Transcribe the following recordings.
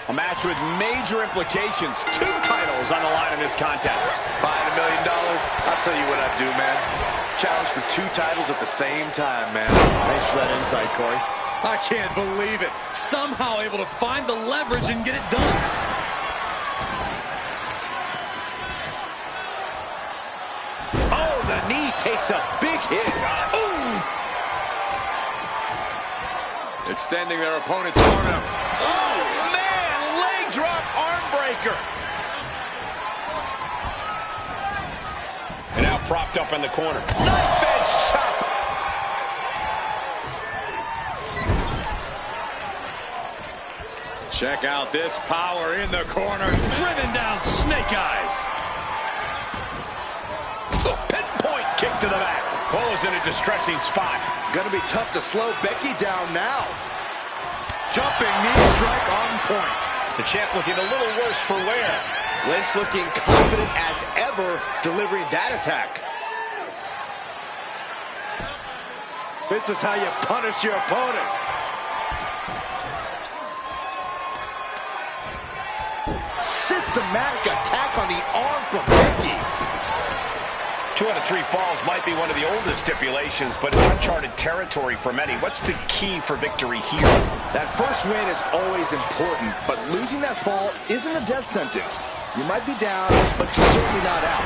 A match with major implications. 2 titles on the line in this contest. $5 million. I'll tell you what I'd do, man. Challenge for 2 titles at the same time, man. Thanks for that insight, Corey. I can't believe it. Somehow able to find the leverage and get it done. Oh, the knee takes a big hit. Ooh! Extending their opponent's arm. Oh, man! Leg drop arm breaker. And now propped up in the corner. Knife edge chop. Check out this power in the corner. Driven down Snake Eyes. The pinpoint kick to the back. Cole's in a distressing spot. Gonna be tough to slow Becky down now. Jumping knee strike on point. The champ looking a little worse for wear. Lynch looking confident as ever, delivering that attack. This is how you punish your opponent. Systematic attack on the arm from Becky. 2 out of 3 falls might be one of the oldest stipulations, but it's uncharted territory for many. What's the key for victory here? That first win is always important, but losing that fall isn't a death sentence. You might be down, but you're certainly not out.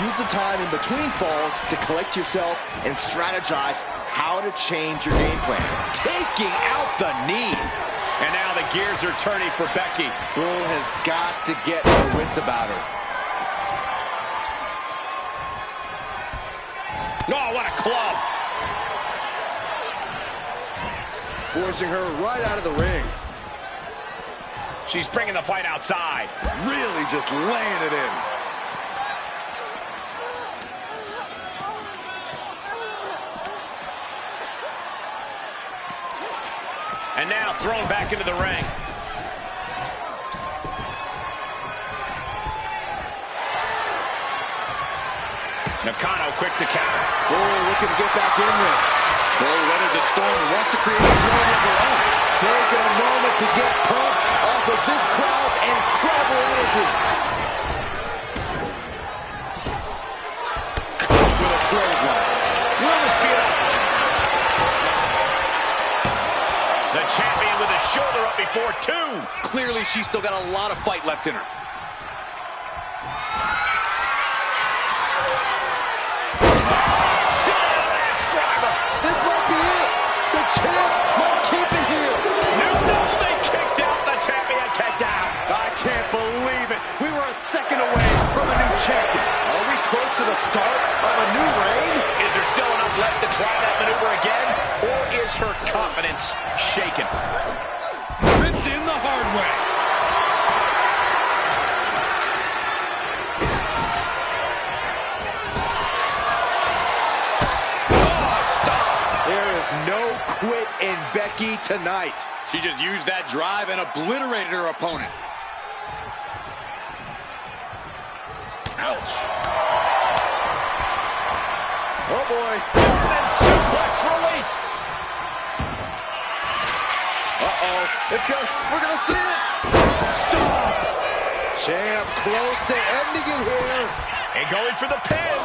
Use the time in between falls to collect yourself and strategize how to change your game plan. Taking out the knee. And now the gears are turning for Becky. Bull has got to get her wits about her. Oh, what a club. Forcing her right out of the ring. She's bringing the fight outside. Really just laying it in. And now thrown back into the ring. Nakano quick to counter. Bull looking to get back in this. Bull weathered the storm and wants to create a throne of her own. Taking a moment to get pumped off of this crowd's incredible energy. Caught with a clothesline. Will to speed up. The champion with his shoulder up before 2. Clearly, she's still got a lot of fight left in her. This might be it. The champ might keep it here. No, they kicked out. The champion kicked out. I can't believe it. We were a second away from a new champion. Are we close to the start of a new reign? Is there still enough left to try that maneuver again? Or is her confidence shaken? Ripped in the hard way. No quit in Becky tonight. She just used that drive and obliterated her opponent. Ouch. Oh boy. German suplex released. Uh-oh. We're gonna see it. Stop. Champ close to ending it here. And going for the pin.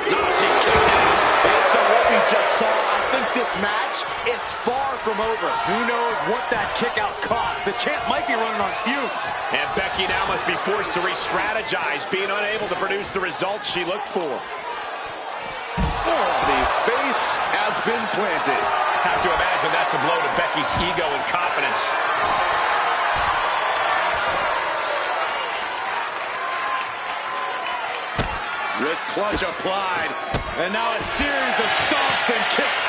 No, she kicked it. Based on what we just saw, I think this match is far from over. Who knows what that kick out cost? The champ might be running on fumes. And Becky now must be forced to re-strategize, being unable to produce the results she looked for. The face has been planted. Have to imagine that's a blow to Becky's ego and confidence. Wrist clutch applied. And now a series of stomps and kicks.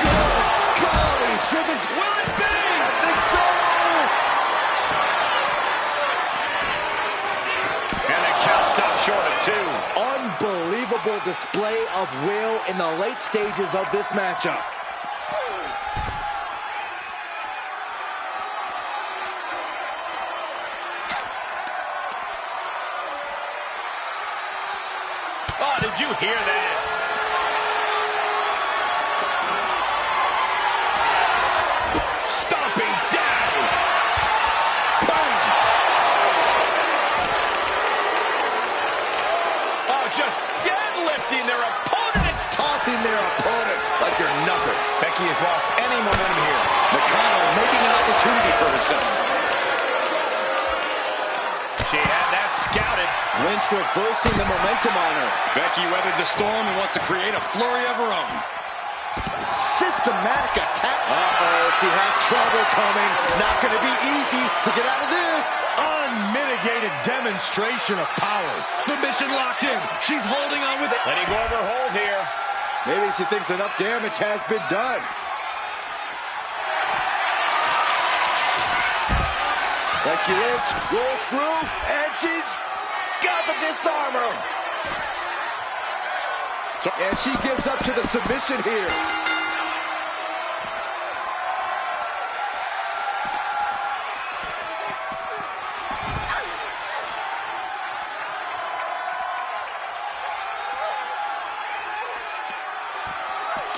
Good golly, triple. Will it be? I think so. And the count stopped short of 2. Unbelievable display of will in the late stages of this matchup. Oh, did you hear that? just deadlifting their opponent. Tossing their opponent like they're nothing. Becky has lost any momentum here. Nakano making an opportunity for herself. She had that scouted. Lynch reversing the momentum on her. Becky weathered the storm and wants to create a flurry of her own. Systematic attack. Uh-oh, she has trouble coming. Not going to be easy to get out of this. Unmitigated demonstration of power. Submission locked in. She's holding on with it. Letting go of her hold here. Maybe she thinks enough damage has been done. Becky Lynch rolls through, and she's got the disarmer. And she gives up to the submission here.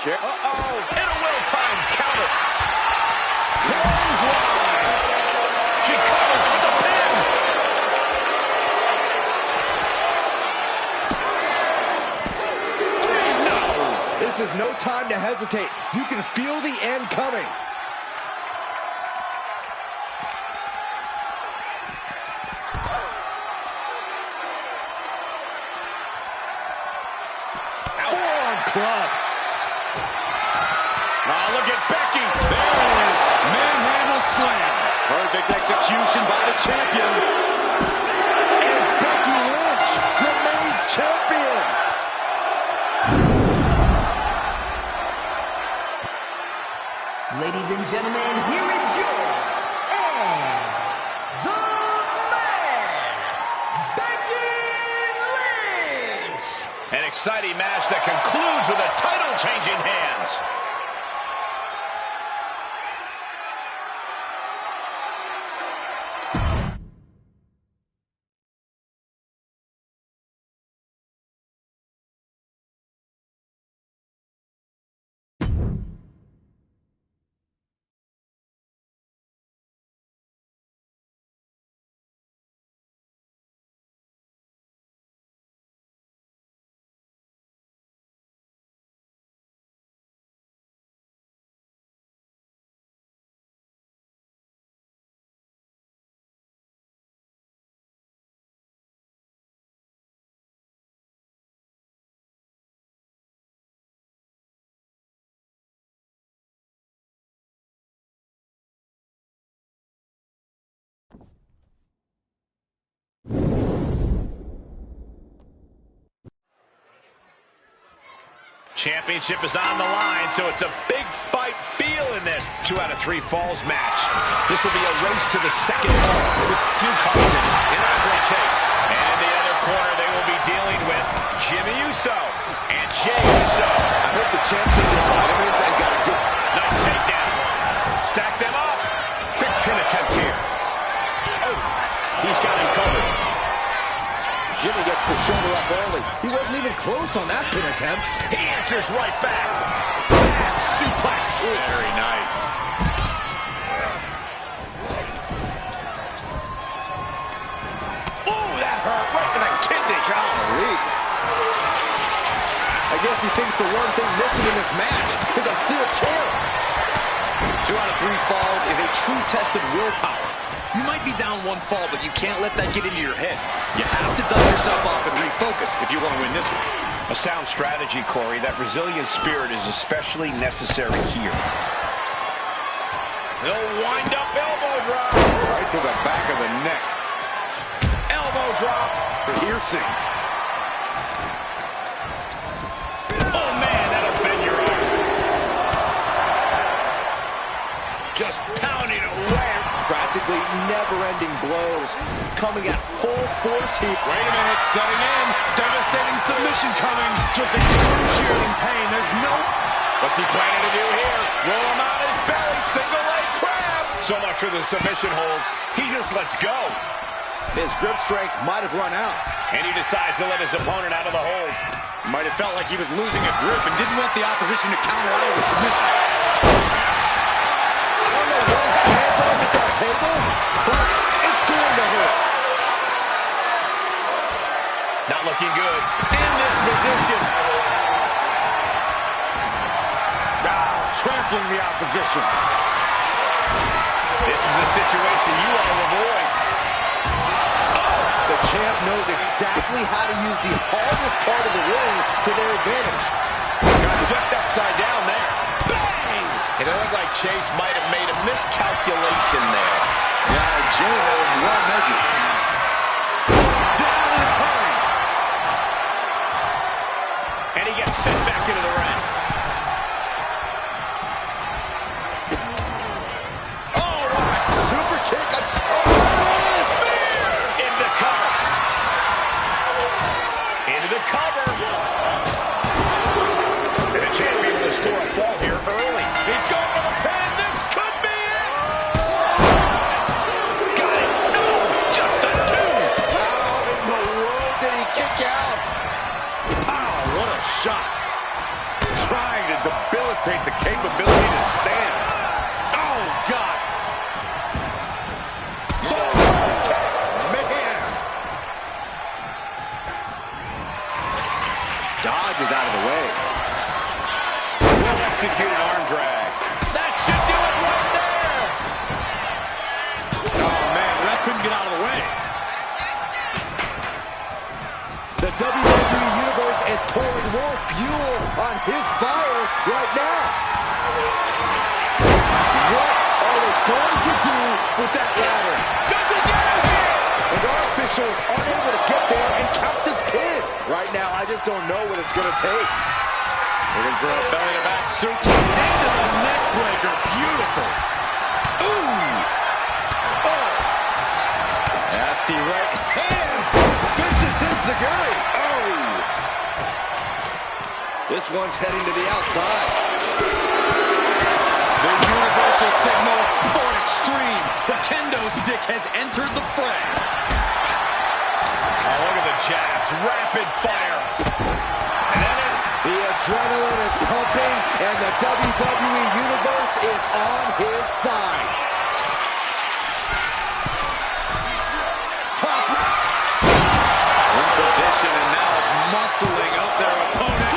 Uh-oh, and a well-timed counter. Clothesline. She covers with the pin. No. This is no time to hesitate. You can feel the end coming. Forearm club. Oh, look at Becky. There it is. Manhandle slam. Perfect execution by the champion. And Becky Lynch remains champion. Ladies and gentlemen, here is your and the man, Becky Lynch. An exciting match that concludes with a title change in hands. Championship is on the line, so it's a big fight feel in this 2 out of 3 falls match. This will be a race to the second fall with Duke Hudson and Andre Chase. And in the other corner, they will be dealing with Jimmy Uso and Jey Uso. I hope the champ took their vitamins and got a good... Nice takedown. Stack them up. Quick pin attempt here. Oh, he's got him covered. Jimmy gets the shoulder up early. He wasn't even close on that pin attempt. He answers right back. Back suplex. Very nice. Ooh, that hurt right to the kidney. Golly. I guess he thinks the one thing missing in this match is a steel chair. 2 out of 3 falls is a true test of willpower. You might be down 1 fall, but you can't let that get into your head. You have to dust yourself off and refocus if you want to win this one. A sound strategy, Corey. That resilient spirit is especially necessary here. They'll wind up elbow drop. Right to the back of the neck. Elbow drop. Piercing. Oh, man, that'll bend your arm. Just pounding away. Practically never-ending blows coming at full force here. Wait a minute, setting in. Devastating submission coming. Just excruciating pain. There's no... What's he planning to do here? Roll him on his belly. Single leg crab. So much for the submission hold. He just lets go. His grip strength might have run out. And he decides to let his opponent out of the hold. Might have felt like he was losing a grip and didn't want the opposition to counter out of the submission. I don't know what his hands are with that table, but it's going to hurt. Not looking good. In this position. Trampling the opposition. This is a situation you want to avoid. The champ knows exactly how to use the hardest part of the ring to their advantage. Got flipped upside down there. Bang! And it looked like Chase might have made a miscalculation there. Yeah, Jay had it well measured. Down in a hurry. And he gets sent back into the ring. Super kick. Spear! Into the cover. Into the cover. And the champion will score a fall here early. He's going for the pin. This could be it. Got it. No, just a two. How in the world did he kick out? Pow, what a shot. Trying to debilitate the capability to stand. Oh, God. Dodge is out of the way. Well executed arm drag. That should do it right there. Oh, man, that couldn't get out of the way. The WWE Universe is pouring more fuel on his fire right now. What are they going to do with that ladder? Does he get it here? And our officials aren't able to get there and count this pin. Right now, I just don't know what it's going to take. Looking for a belly-to-back suplex into the neck breaker. Beautiful. Ooh. Oh. Nasty right hand. Vicious enziguri. Oh. This one's heading to the outside. The universal signal for extreme. The kendo stick has entered the fray. Oh, look at the jabs. Rapid fire. And then The adrenaline is pumping, and the WWE Universe is on his side. Top in position and now muscling up their opponent.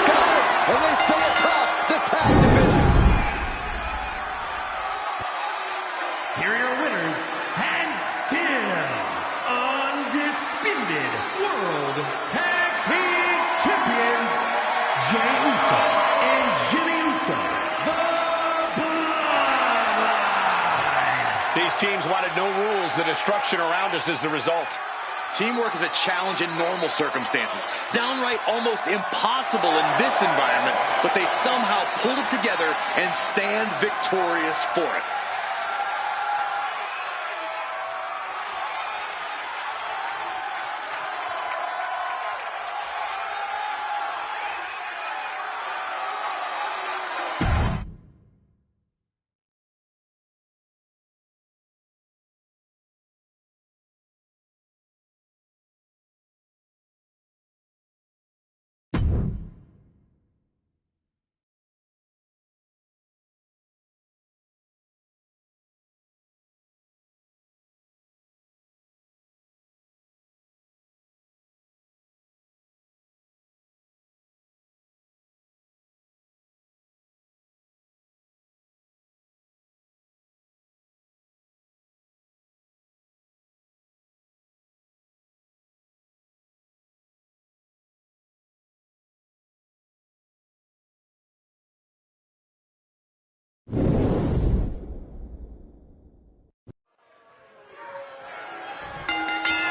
Got it, and they stay atop the tag division. Here are your winners, and still undisputed World Tag Team Champions, Jey Uso and Jimmy Uso, the Bloodline. these teams wanted no rules. The destruction around us is the result. Teamwork is a challenge in normal circumstances. Downright almost impossible in this environment, but they somehow pulled it together and stand victorious for it.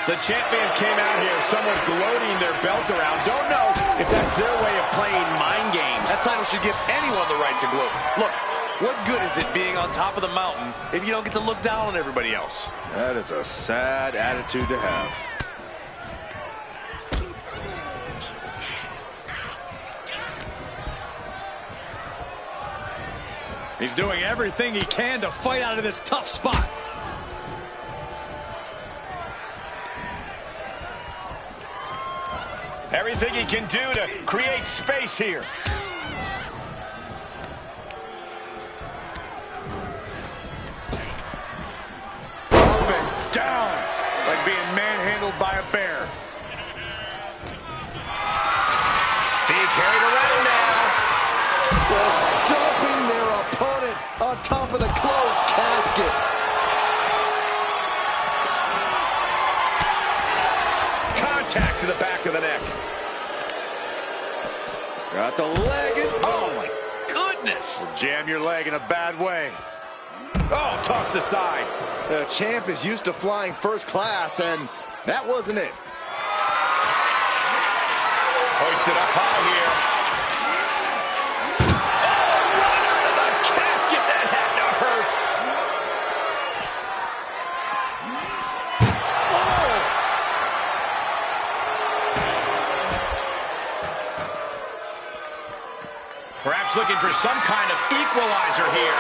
The champion came out here, someone gloating their belt around. Don't know if that's their way of playing mind games. That title should give anyone the right to gloat. Look, what good is it being on top of the mountain if you don't get to look down on everybody else? That is a sad attitude to have. He's doing everything he can to fight out of this tough spot. Everything he can do to create space here. Up and down, like being manhandled by by a bear. Being carried around now. Just dumping their opponent on top of the closed casket. Contact to the back of the neck. Got the leg and... Oh, my goodness. Jam your leg in a bad way. Oh, tossed aside. The champ is used to flying first class, and that wasn't it. Hoisted up high here. Oh, right under the casket. That had to hurt. Perhaps looking for some kind of equalizer here.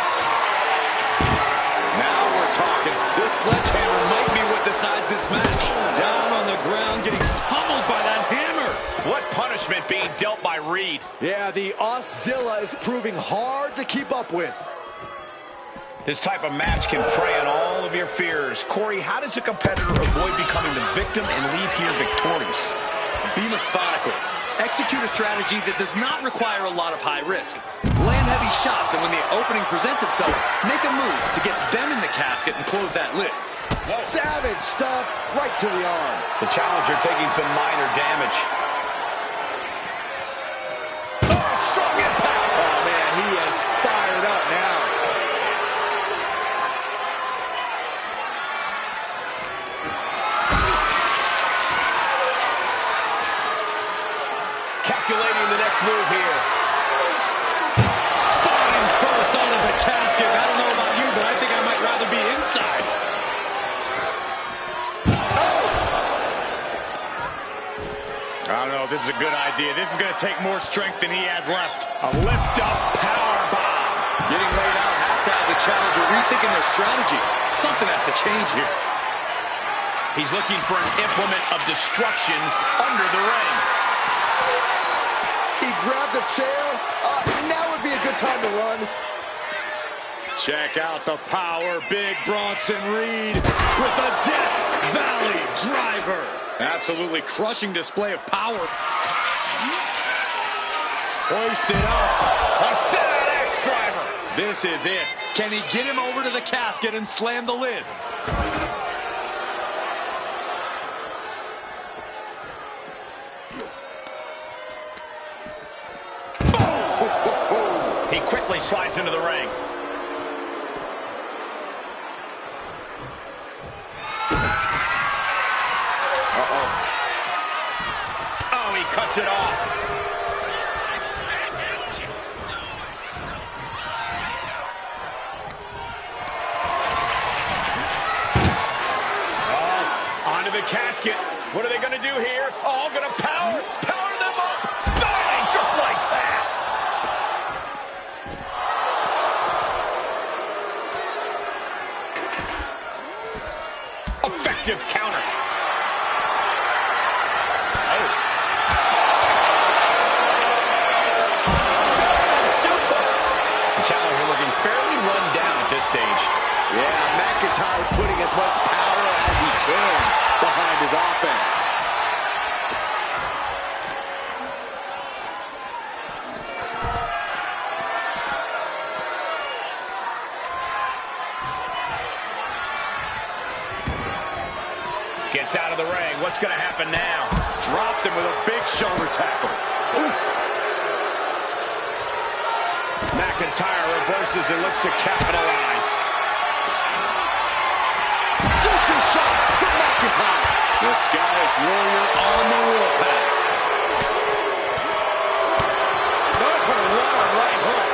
Now we're talking. This sledgehammer might be what decides this match. Down on the ground, getting pummeled by that hammer. What punishment being dealt by Reed. Yeah, the Auszilla is proving hard to keep up with. This type of match can prey on all of your fears. Corey, how does a competitor avoid becoming the victim and leave here victorious? Be methodical. Execute a strategy that does not require a lot of high risk. Land heavy shots, and when the opening presents itself, make a move to get them in the casket and close that lid. Savage stomp right to the arm. The challenger taking some minor damage. Oh, strong impact. Oh, man, he is fired up now. Calculating the next move here. Spine first out of the casket. I don't know about you, but I think I might rather be inside. I don't know if this is a good idea. This is going to take more strength than he has left. A lift-up power bomb. Getting laid out has to have the challenger rethinking their strategy. Something has to change here. He's looking for an implement of destruction under the ring. He grabbed the chair. Now would be a good time to run. Check out the power, Big Bronson Reed with a Death Valley driver. Absolutely crushing display of power. Hoisted up. A sit-out axe driver. This is it. Can he get him over to the casket and slam the lid? He quickly slides into the ring. Oh, he cuts it off. Oh, onto the casket. What are they going to do here? All going to power them up. Bang, just like that. Effective counter. Oh. Suplex. The challenger looking fairly run down at this stage. Yeah, McIntyre putting as much power as he can behind his offense. Gets out of the ring. What's going to happen now? Dropped him with a big shoulder tackle. Oof. McIntyre reverses and looks to capitalize. Future shot from McIntyre. The Scottish Warrior on the warpath. Right hook.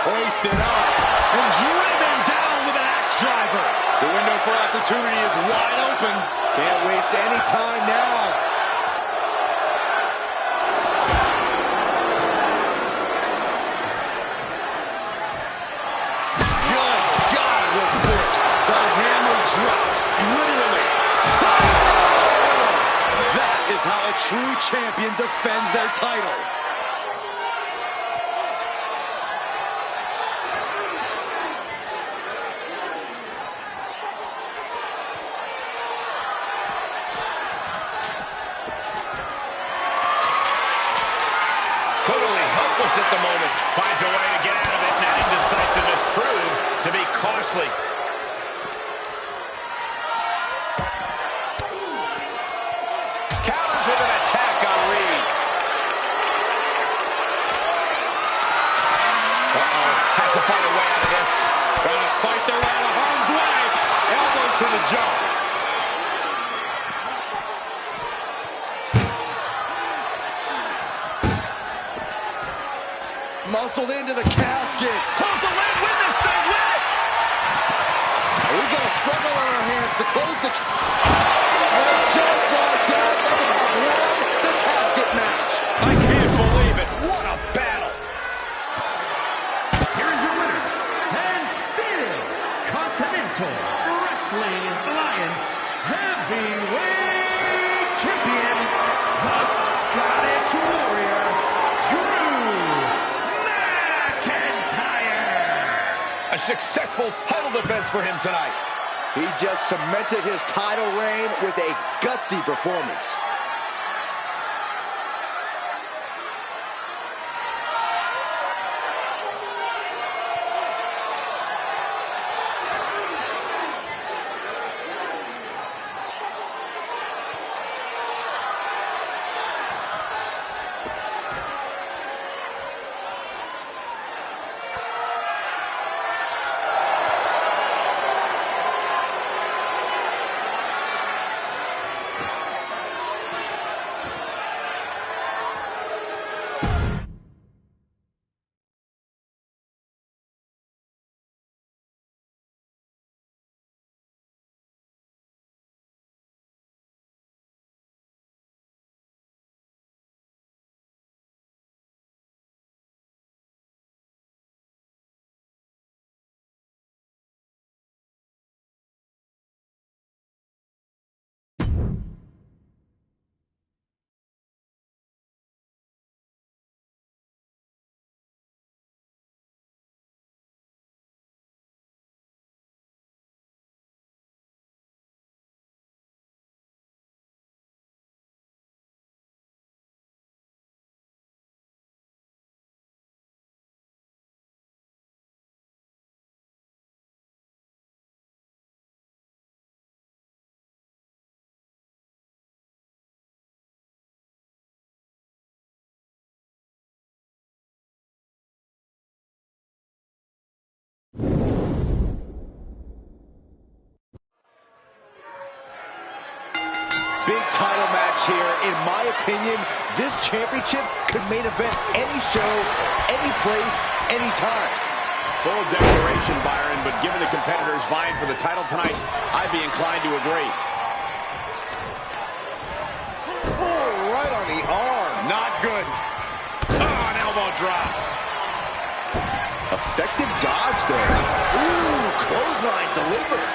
Hoisted up and driven down with an axe driver. The window for opportunity is wide open. Can't waste any time now. Good God, with true champion defends their title. Totally helpless at the moment. Finds a way to get out of it, and that indecisiveness proved to be costly. Counters with an attack on Reed. Has to find a way out of this. Trying to fight their way out of harm's way. Elbows to the jaw. Muscled into the casket. Close the lid, win this thing, win it! We've got a struggle on our hands to close the... And just like that, they have won the casket match. I can't believe it. What a battle. Here is your winner, and still Continental Wrestling Alliance Heavyweight Champion, the Scottish Warrior, Drew McIntyre. A successful title defense for him tonight. He just cemented his title reign with a gutsy performance. Big title match here. In my opinion, this championship could main event any show, any place, any time. Bold declaration, Byron, but given the competitors vying for the title tonight, I'd be inclined to agree. Oh, right on the arm. Not good. Oh, an elbow drop. Effective dodge there. Ooh, clothesline delivered.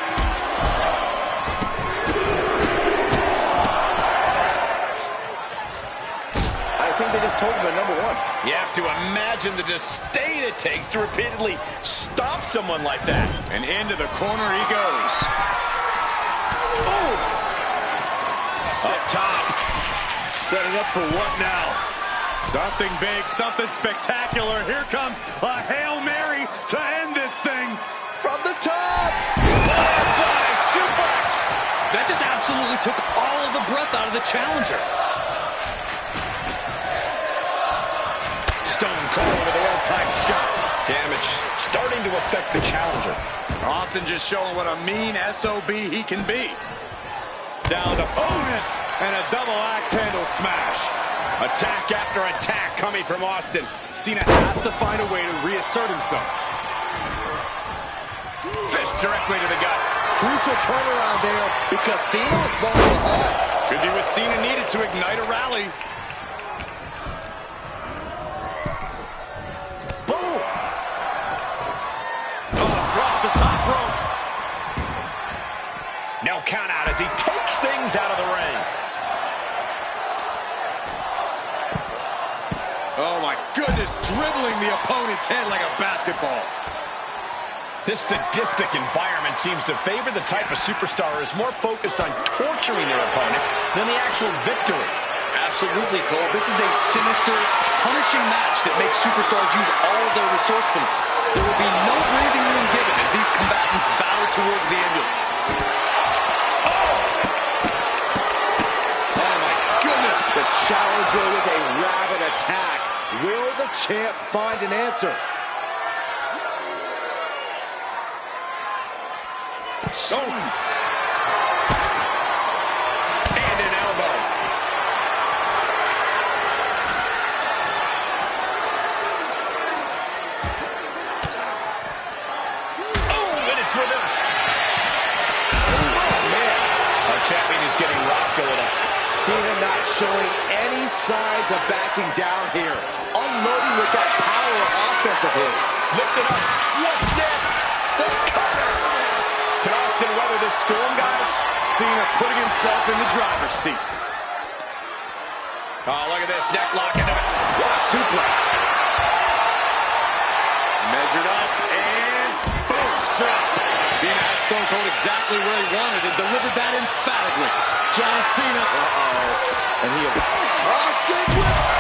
I think they just told him the number one. You have to imagine the disdain it takes to repeatedly stop someone like that. And into the corner he goes. Oh! Up top. Setting up for what now? Something big, something spectacular. Here comes a Hail Mary to end this thing. From the top. Butterfly suplex. That just absolutely took all of the breath out of the challenger. Stone Cold with a well-timed shot. Damage starting to affect the challenger. Austin just showing what a mean SOB he can be. Down opponent and a double axe handle smash. Attack after attack coming from Austin. Cena has to find a way to reassert himself. Fist directly to the gut. Crucial turnaround there because Cena was falling behind. Could be what Cena needed to ignite a rally. Boom. Drop the top rope. No count out as he takes things out of the ring. Oh, my goodness, dribbling the opponent's head like a basketball. This sadistic environment seems to favor the type of superstar who is more focused on torturing their opponent than the actual victory. Absolutely, Cole. This is a sinister, punishing match that makes superstars use all of their resourcefulness. There will be no breathing room given as these combatants battle towards the ambulance. Oh, my goodness. The challenger with a rabid attack. Will the champ find an answer? Oh. And an elbow. Oh, and it's reversed. Oh, man. Our champion is getting rocked a little. Cena not showing any signs of backing down here. Unloading with that power offense of his. Lift it up. What's next? The cutter. Can Austin weather this storm, guys? Cena putting himself in the driver's seat. Oh, look at this. Neck lock into it. What a suplex. Measured up and fist drop. Cena had Stone Cold exactly where he wanted and delivered that emphatically. John Cena. And he... Austin with...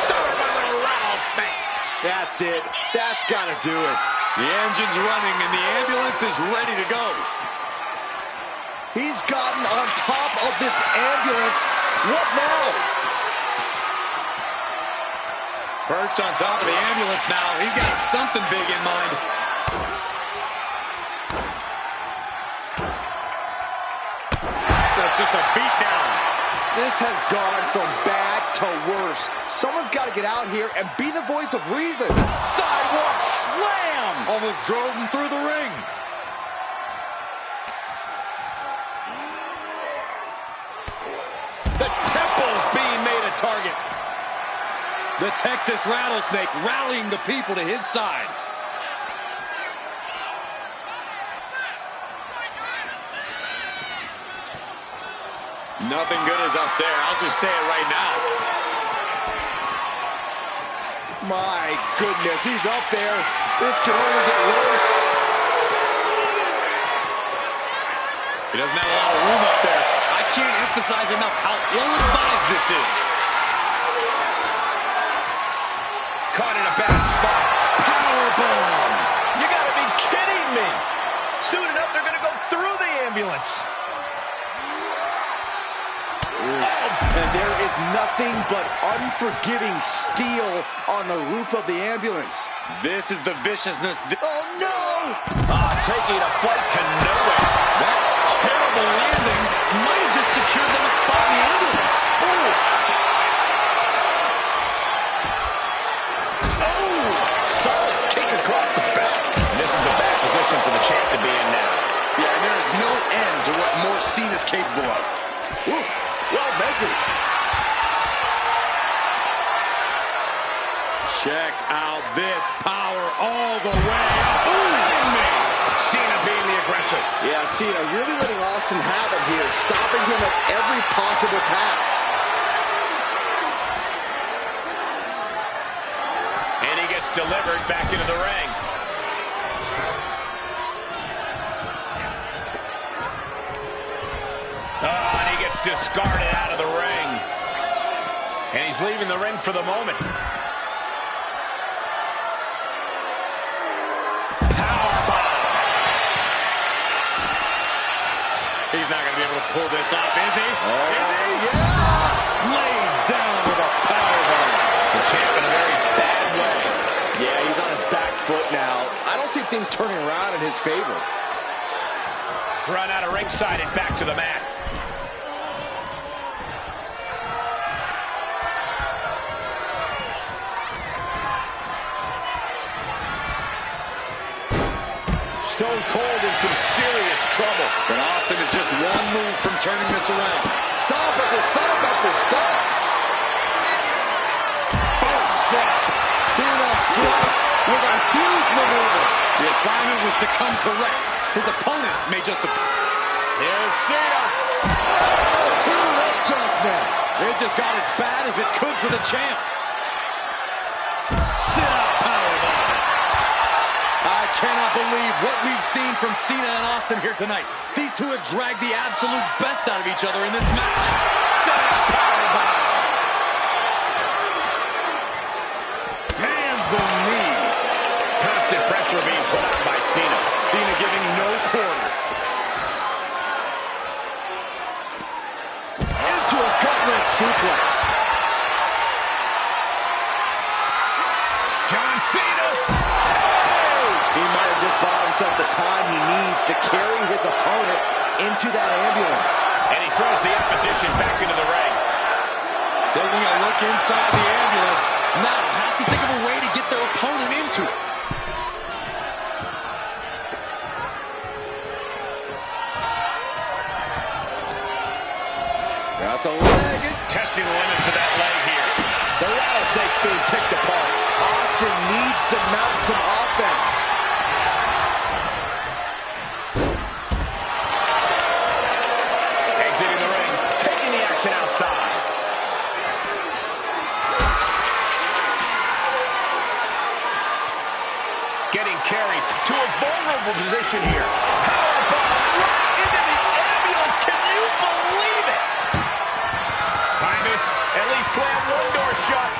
Started by the rattlesnake. That's it. That's got to do it. The engine's running and the ambulance is ready to go. He's gotten on top of this ambulance. What now? Perched on top of the ambulance now. He's got something big in mind. That's just a beatdown. This has gone from bad to worse. Someone's got to get out here and be the voice of reason. Sidewalk slam! Almost drove him through the ring. The temple's being made a target. The Texas Rattlesnake rallying the people to his side. Nothing good is up there. I'll just say it right now. My goodness, he's up there. This can only get worse. He doesn't have a lot of room up there. I can't emphasize enough how ill-advised this is. Caught in a bad spot. Powerbomb. You gotta be kidding me. Soon enough, they're gonna go through the ambulance. And there is nothing but unforgiving steel on the roof of the ambulance. This is the viciousness. Oh, no! Taking a flight to nowhere. That terrible landing might have just secured them a spot in the ambulance. Solid kick across the back. This is a bad position for the champ to be in now. Yeah, and there is no end to what more Cena's capable of. Ooh, well measured. Check out this power all the way up. Cena being the aggressor. Yeah, Cena really letting Austin have it here, stopping him at every possible pass. And he gets delivered back into the ring. And he gets discarded out of the ring. And he's leaving the ring for the moment. He's not going to be able to pull this off, is he? Yeah! Laid down with a powerbomb. The champ in a very bad way. Yeah, he's on his back foot now. I don't see things turning around in his favor. Run out of ringside and back to the mat. Stone Cold in some serious trouble. But Austin is just one move from turning this around. Stop after stop after stop. First drop. Cena strikes with a huge maneuver. The assignment was to come correct. His opponent may just have... Here's Cena. Oh, two adjustment. It just got as bad as it could for the champ. cannot believe what we've seen from Cena and Austin here tonight. These two have dragged the absolute best out of each other in this match. Setting up powerbomb. Man, the knee. Constant pressure being put on by Cena. Cena giving no quarter. Into a gut-wrench suplex. John Cena. He might have just bought himself the time he needs to carry his opponent into that ambulance. And he throws the opposition back into the ring. Taking a look inside the ambulance. Now has to think of a way to get their opponent into it. Got the leg. Testing the limits of that leg here. The rattlesnake's being picked apart. Austin needs to mount some offense. Exiting the ring, taking the action outside. Getting carried to a vulnerable position here. Powerbomb right into the ambulance. Can you believe it? Titus at least slam one door shut.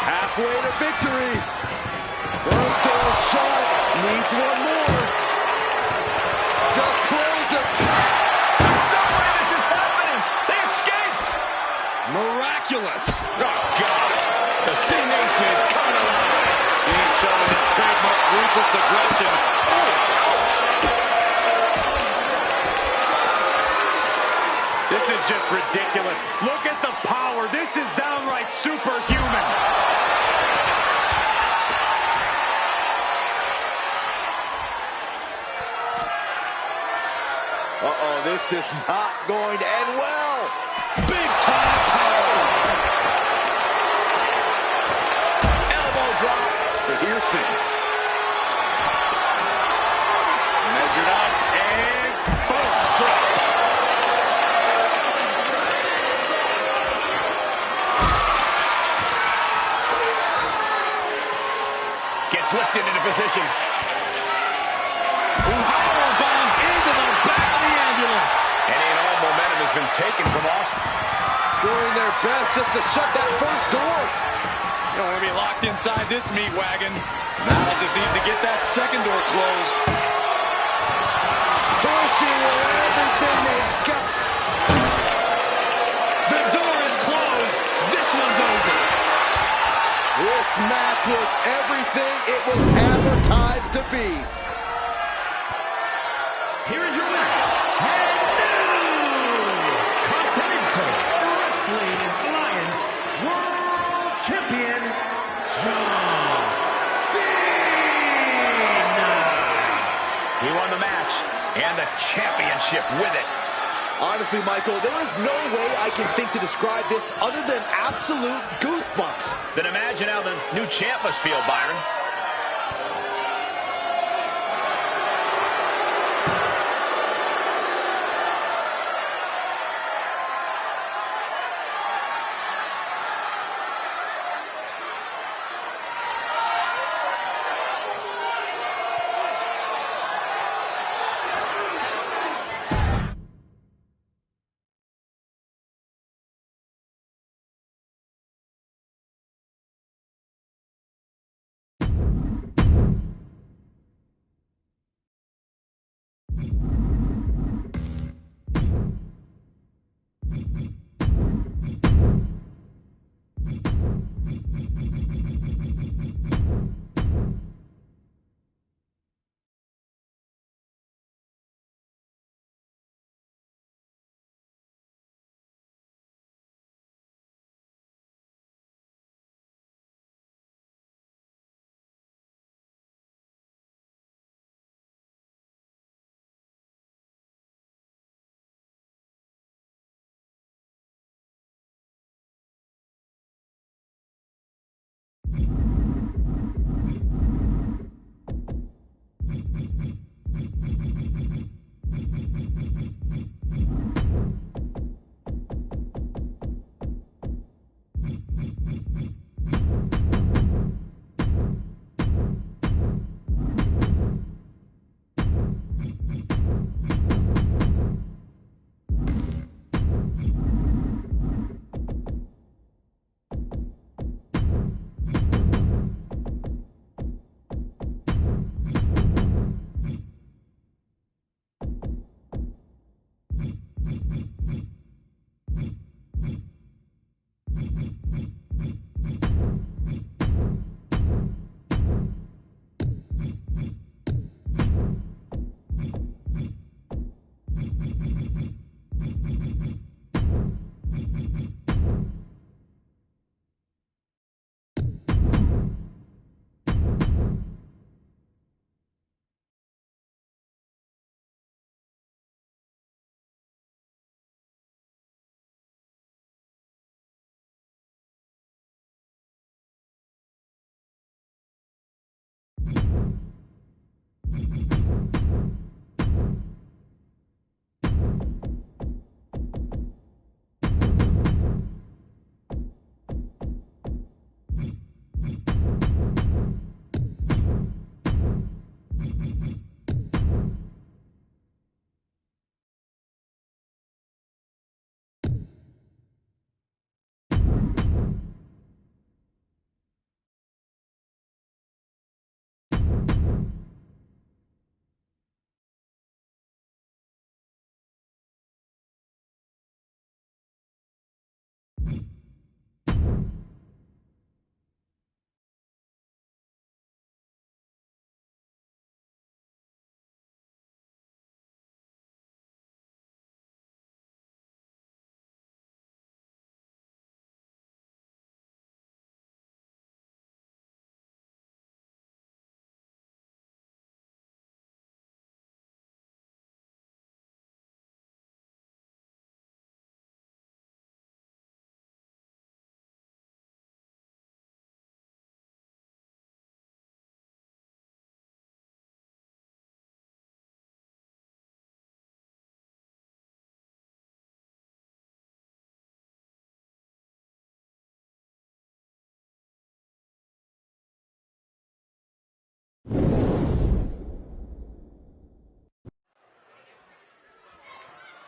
Halfway to victory. First door shut. Needs one more. Just close it. There's no way this is happening. They escaped. Miraculous. Oh, God. The C Nation is coming alive. Cena showing his trademark ruthless aggression. Oh, ouch. This is just ridiculous. Look at the power. This is downright superhuman. Uh-oh, this is not going to end well. Big time power. Elbow drop. Piercing. Measured up and first drop. Gets lifted into position. Power bombs into the back of the ambulance. Any and all momentum has been taken from Austin. Doing their best just to shut that first door. You don't want to be locked inside this meat wagon. Now just needs to get that second door closed. Pushing with everything they've got. The door is closed. This one's over. This match was everything it was advertised to be. Here is your winner, and new Continental Wrestling Alliance World Champion, John Cena. He won the match and the championship with it. Honestly, Michael, there is no way I can think to describe this other than absolute goosebumps. Then imagine how the new champ must feel, Byron.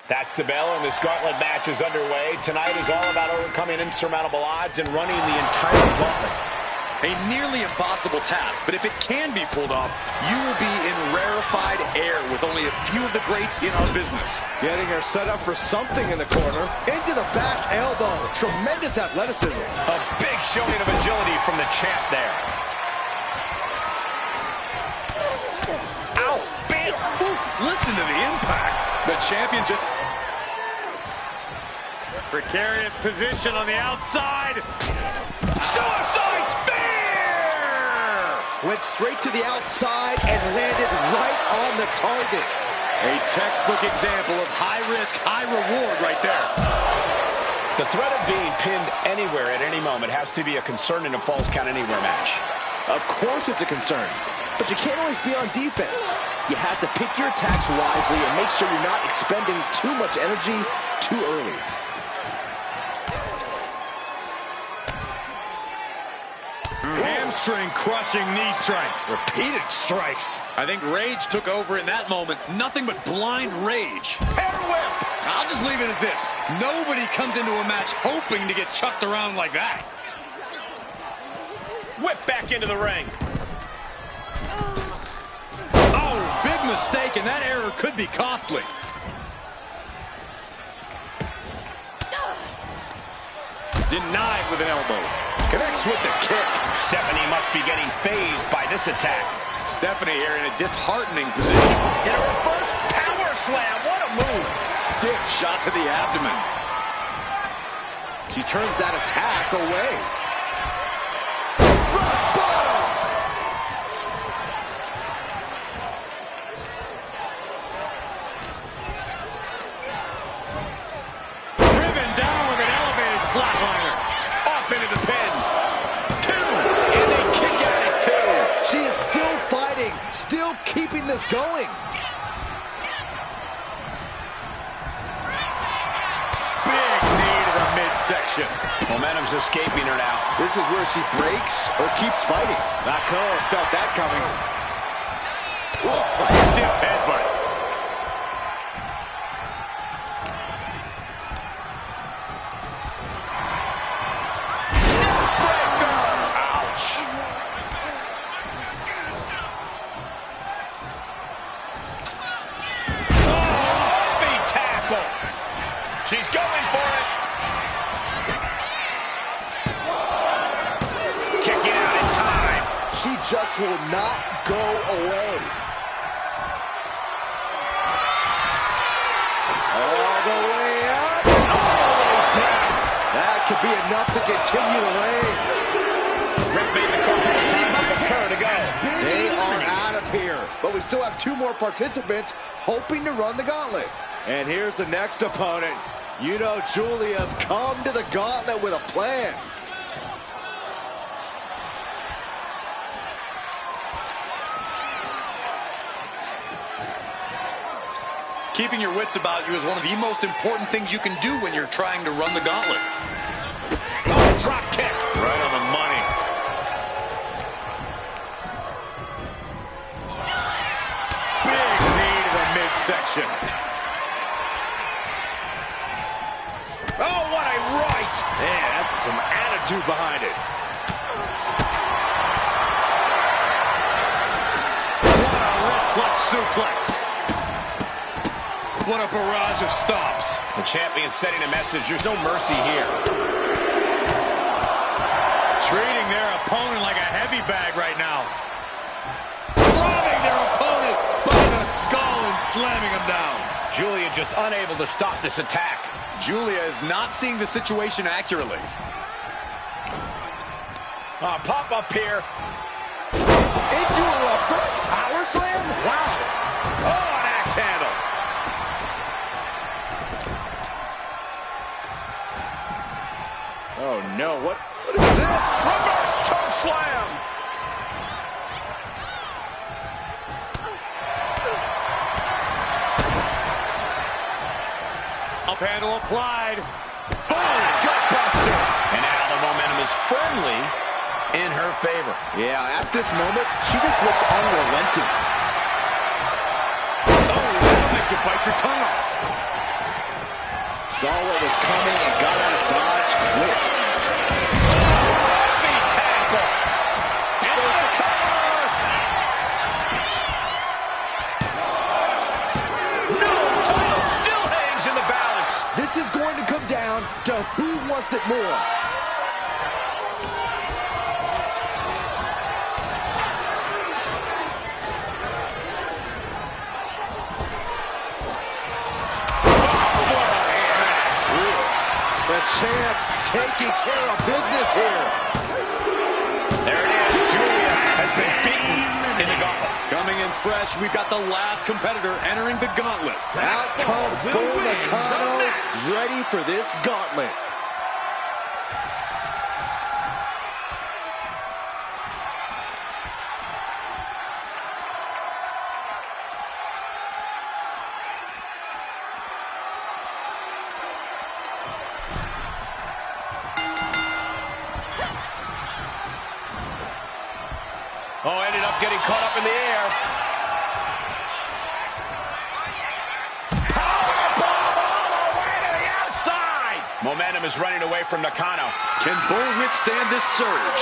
That's the bell, and this gauntlet match is underway. Tonight is all about overcoming insurmountable odds and running the entire gauntlet. A nearly impossible task, but if it can be pulled off, you will be in rarefied air with only a few of the greats in our business. Getting her set up for something in the corner. Into the back elbow. Tremendous athleticism. A big showing of agility from the champ there. Ow! Bam! Ooh, listen to the impact. The champion just... Precarious position on the outside. Suicide spear! Went straight to the outside and landed right on the target. A textbook example of high risk, high reward right there. The threat of being pinned anywhere at any moment has to be a concern in a Falls Count Anywhere match. Of course it's a concern, but you can't always be on defense. You have to pick your attacks wisely and make sure you're not expending too much energy too early. Hamstring crushing knee strikes. Repeated strikes. I think rage took over in that moment. Nothing but blind rage. Hair whip! I'll just leave it at this. Nobody comes into a match hoping to get chucked around like that. Whip back into the ring. Oh, big mistake, and that error could be costly. Denied with an elbow. Connects with the kick. Stephanie must be getting phased by this attack. Stephanie here in a disheartening position. In a reverse power slam. What a move. Stiff shot to the abdomen. She turns that attack away. Driven down with an elevated flatliner. Off into the pin. Two. And they kick out at two. She is still fighting, still keeping this going. Big knee to the midsection. Momentum's escaping her now. This is where she breaks or keeps fighting. Nakano felt that coming. Stiff headbutt. She's going for it. Kicking out in time. She just will not go away. All the way up. All the way down. That could be enough to continue the reign. Ref made the call. Time to occur to go. They are out of here. But we still have two more participants hoping to run the gauntlet. And here's the next opponent. You know Julia's come to the gauntlet with a plan. Keeping your wits about you is one of the most important things you can do when you're trying to run the gauntlet. Oh, drop kick. Right on the money. Big knee to the midsection. Oh, what a right. Man, that's some attitude behind it. What a wrist clutch suplex. What a barrage of stomps. The champion sending a message. There's no mercy here. Treating their opponent like a heavy bag right now. Robbing their opponent by the skull and slamming him down. Julia just unable to stop this attack. Julia is not seeing the situation accurately. Pop up here. Into a reverse power slam? Wow. Oh, an axe handle. Oh no, what is this? Reverse choke slam. Up handle applied. Boom, gut buster. And now the momentum is firmly in her favor. Yeah, at this moment, she just looks unrelenting. Oh, that'll make you bite your tongue off. Saw what was coming and got out of dodge quick. Speed tackle. Into the cover. No, title still hangs in the balance. This is going to come down to who wants it more. The champ taking care of business here. There it is. Julia has been beaten in the gauntlet. Coming in fresh, we've got the last competitor entering the gauntlet. Out comes Bull Nakano, ready for this gauntlet. Oh, ended up getting caught up in the air. Powerbomb all the way to the outside. Momentum is running away from Nakano. Can Bull withstand this surge?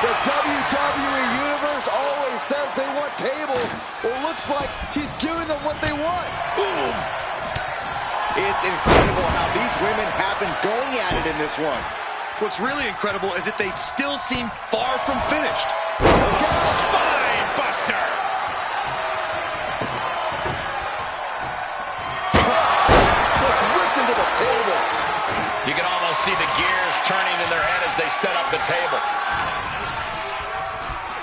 The WWE Universe always says they want tables. Well, looks like she's giving them what they want. Boom! It's incredible how these women have been going at it in this one. What's really incredible is that they still seem far from finished. Spine buster. Just whipped into the table. You can almost see the gears turning in their head as they set up the table.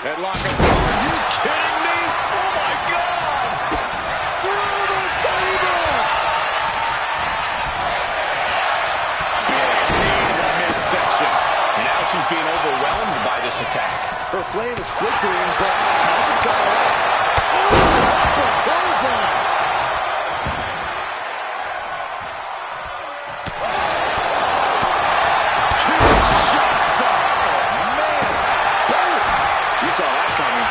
Headlock. Are you kidding me? Oh, my God. Through the table. Midsection. And now she's being overwhelmed by this attack. Her flame is flickering, but hasn't gone out. Oh, clothesline. You saw that coming.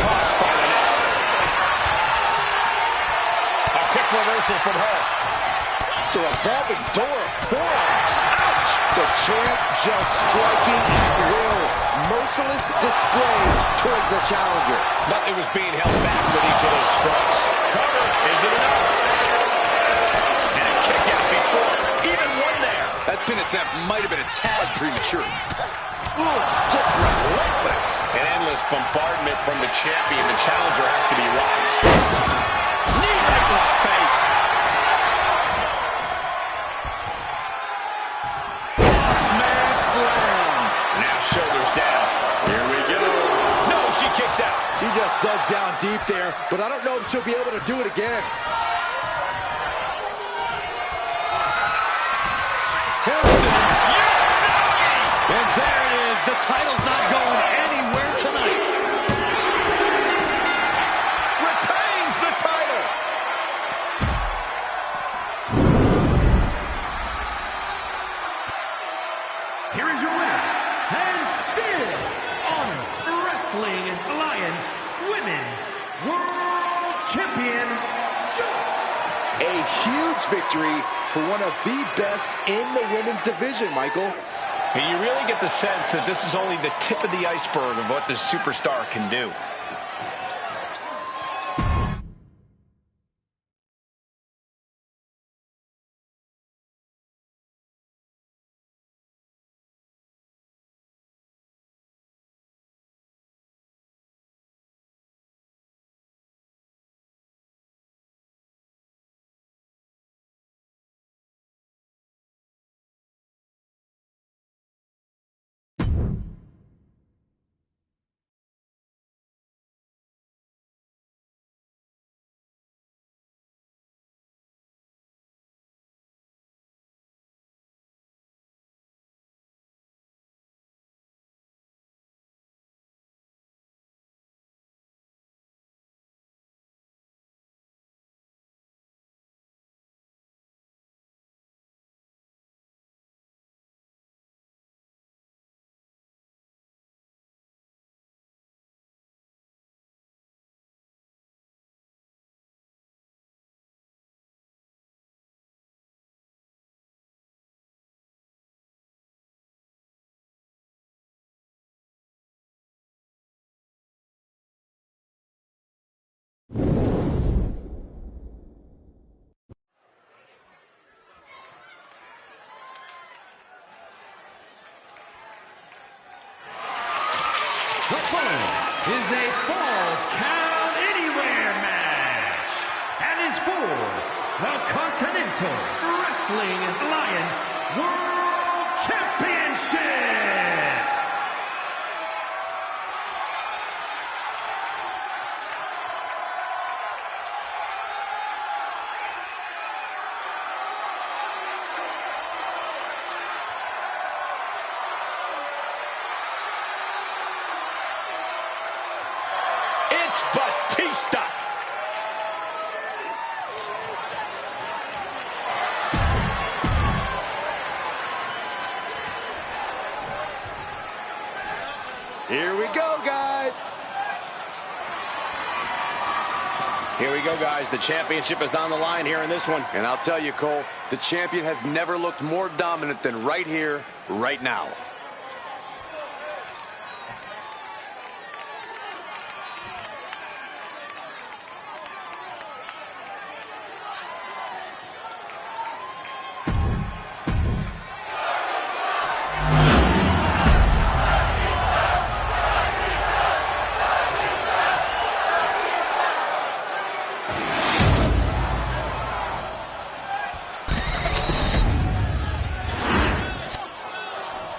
Tossed by the neck. A quick reversal from her. It's a revolving door of forearms. Ouch! The champ just striking at will. Merciless display towards the challenger. Nothing was being held back with each of those strikes. Cover. Is it enough? And a kick out before. Even one there. That pin attempt might have been a tad premature. Ooh, just relentless. An endless bombardment from the champion. The challenger has to be right. Knee right to the face. Bossman slam. Now shoulders down. Here we go. No, she kicks out. She just dug down deep there, but I don't know if she'll be able to do it again. And there it is. The title's not going anywhere tonight. Retains the title. Here is your winner, and still on Wrestling Alliance Women's World Champion, A huge victory for one of the best in the women's division, Michael. And you really get the sense that this is only the tip of the iceberg of what this superstar can do. is a Falls Count Anywhere match and is for the Continental Wrestling Alliance World Championship. It's Batista. Here we go, guys. Here we go, guys. The championship is on the line here in this one. And I'll tell you, Cole, the champion has never looked more dominant than right here, right now.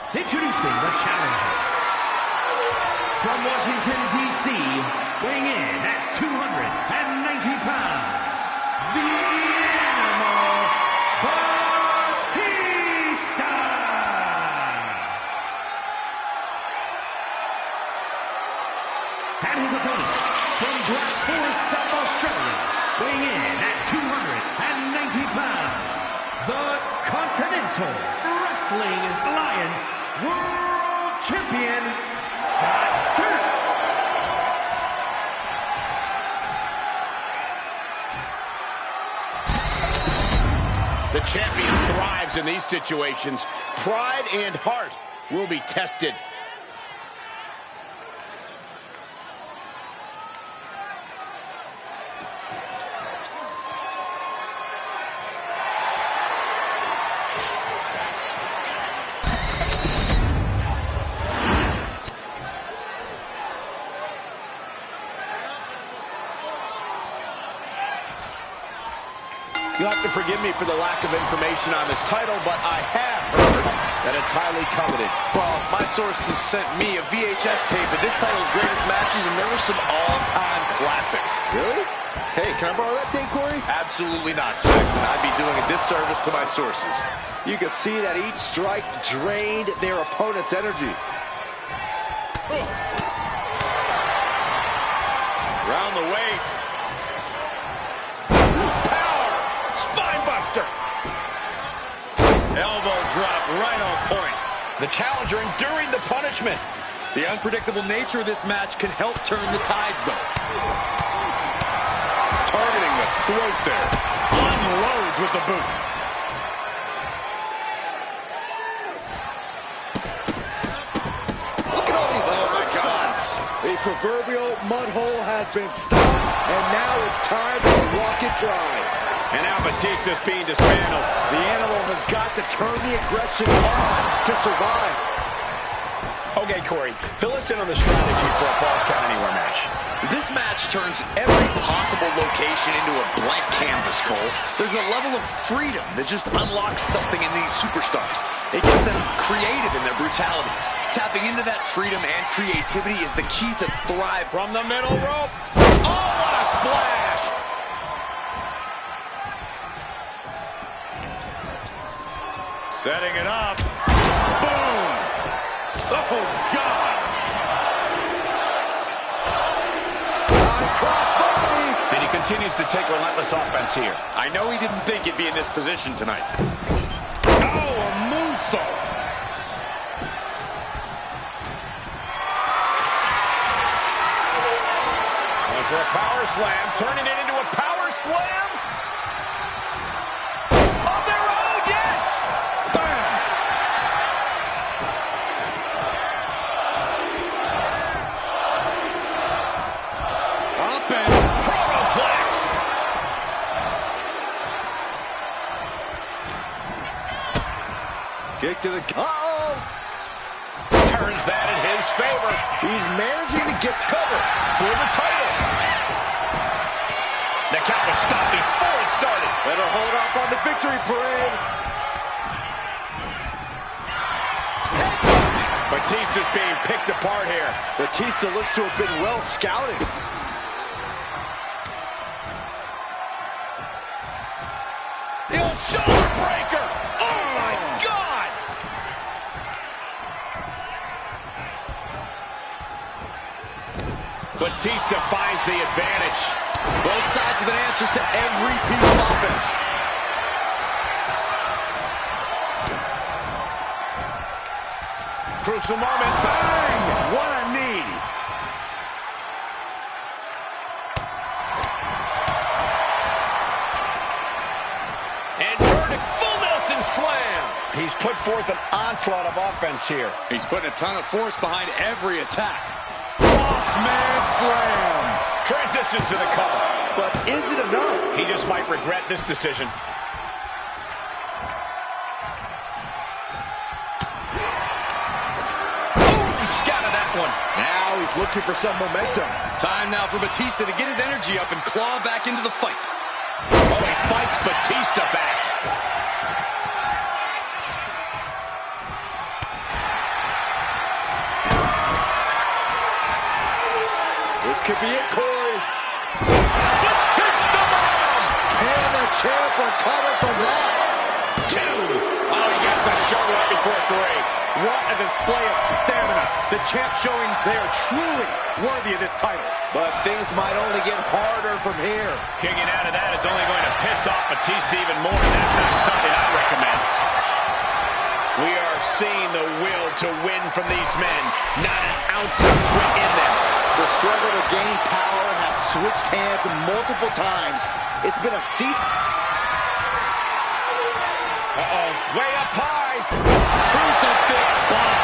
Introducing the challenger. From Washington, D.C., weighing in at 290 pounds, the Animal Batista! And his opponent, from Black Forest, South Australia, weighing in at 290 pounds, the Continental Wrestling Alliance World Champion, Scott Kurtz. The champion thrives in these situations. Pride and heart will be tested. You'll have to forgive me for the lack of information on this title, but I have heard that it's highly coveted. Well, my sources sent me a VHS tape of this title's greatest matches, and there were some all-time classics. Really? Hey, can I borrow that tape, Corey? Absolutely not, Saxon. I'd be doing a disservice to my sources. You can see that each strike drained their opponent's energy. Round the waist. Spinebuster! Elbow drop right on point. The challenger enduring the punishment. The unpredictable nature of this match can help turn the tides, though. Targeting the throat there. Unloads with the boot. Look at all these stops. The proverbial mud hole has been stopped, and now it's time to walk it dry. And now Batista's being dismantled. The Animal has got to turn the aggression on to survive. Okay, Corey, fill us in on the strategy for a Falls Count Anywhere match. This match turns every possible location into a blank canvas, Cole. There's a level of freedom that just unlocks something in these superstars. It gets them creative in their brutality. Tapping into that freedom and creativity is the key to thrive. From the middle rope. Oh, what a splash! Setting it up. Boom! Oh, God! And he continues to take relentless offense here. I know he didn't think he'd be in this position tonight. Oh, a moonsault! Going for a power slam, turning it into a power slam. Of their own, yes! Bam! Up and Protoplex! Kick to the... Uh-oh! Turns turns that in his favor. He's managing to get cover for the title. The count was stopped before it started. Better hold off on the victory parade. Batista's being picked apart here. Batista looks to have been well scouted. The old shoulder breaker. Oh, my God. Batista finds the advantage. Both sides with an answer to every piece of offense. Crucial moment. Bang! What a knee. And verdict, full Nelson slam. He's put forth an onslaught of offense here. He's putting a ton of force behind every attack. Bossman slam. Transitions to the cover. But is it enough? He just might regret this decision. Oh, he scattered that one. Now he's looking for some momentum. Time now for Batista to get his energy up and claw back into the fight. Oh, he fights Batista back. This could be it, Corey. Hits the bomb. Can the champ recover from that? 2. Oh, he gets the shoulder up before 3. What a display of stamina. The champ showing they are truly worthy of this title. But things might only get harder from here. Kicking out of that is only going to piss off Batista even more, and that's not something I recommend. We are seeing the will to win from these men. Not an ounce of quit in them. The struggle to gain power has switched hands multiple times. It's been a seat. Uh-oh, way up high. Crucifix bomb.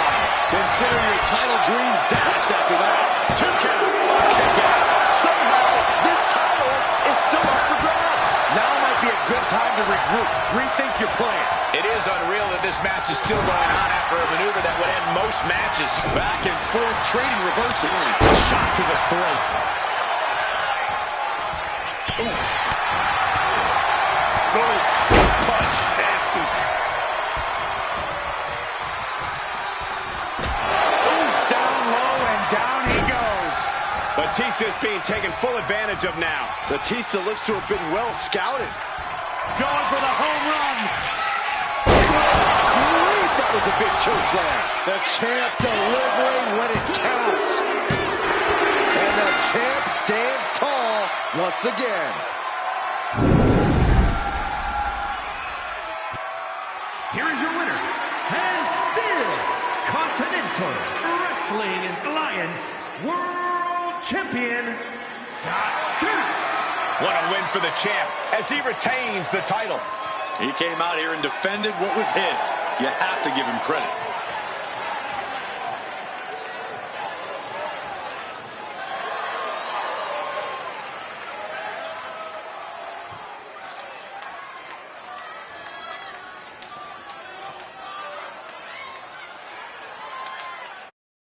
Consider your title dreams dashed after that. 2 count. Kick out. Somehow, this title is still up for grabs. Now might be a good time to regroup. Rethink your plan. It is unreal that this match is still going on after a maneuver that would end most matches. Back and forth, trading reversals. Shot to the throat. Ooh. Oof. Punch. Nasty. Ooh, down low and down he goes. Batista's being taken full advantage of now. Batista looks to have been well scouted. Going for the home run. Great, that was a big choke slam. The champ delivering when it counts. And the champ stands tall once again. Here is your winner, and still Continental Wrestling Alliance World Champion, Scott Hughes. What a win for the champ as he retains the title. He came out here and defended what was his. You have to give him credit.